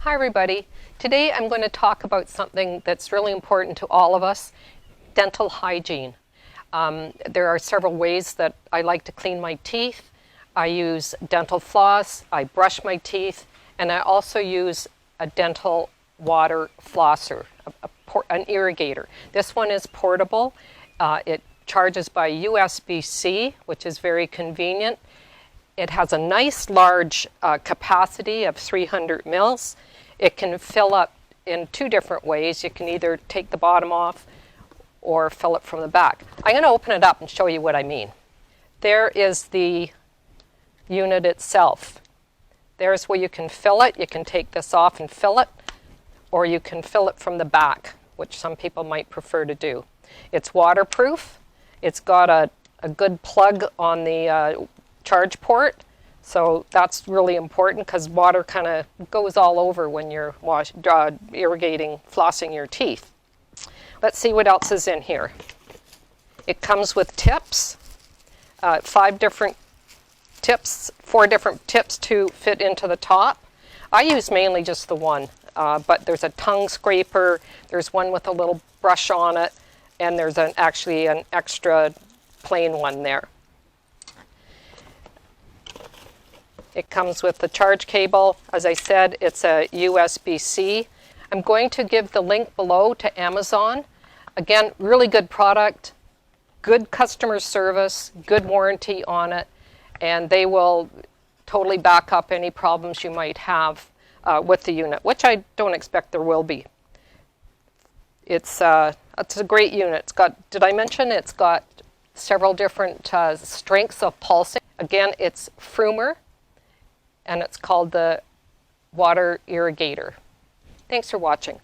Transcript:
Hi everybody. Today I'm going to talk about something that's really important to all of us, dental hygiene. There are several ways that I like to clean my teeth. I use dental floss, I brush my teeth, and I also use a dental water flosser, an irrigator. This one is portable. It charges by USB-C, which is very convenient. It has a nice large capacity of 300 mils. It can fill up in two different ways. You can either take the bottom off or fill it from the back. I'm going to open it up and show you what I mean. There is the unit itself. There's where you can fill it. You can take this off and fill it, or you can fill it from the back, which some people might prefer to do. It's waterproof. It's got a good plug on the charge port. So that's really important because water kind of goes all over when you're irrigating, flossing your teeth. Let's see what else is in here. It comes with tips, 4 different tips to fit into the top. I use mainly just the one, but there's a tongue scraper, there's one with a little brush on it, and there's actually an extra plain one there. It comes with the charge cable. As I said, it's a USB-C. I'm going to give the link below to Amazon. Again, really good product, good customer service, good warranty on it, and they will totally back up any problems you might have with the unit, which I don't expect there will be. It's a great unit. It's got, did I mention it's got several different strengths of pulsing? Again, it's Froomer, and it's called the water irrigator. Thanks for watching.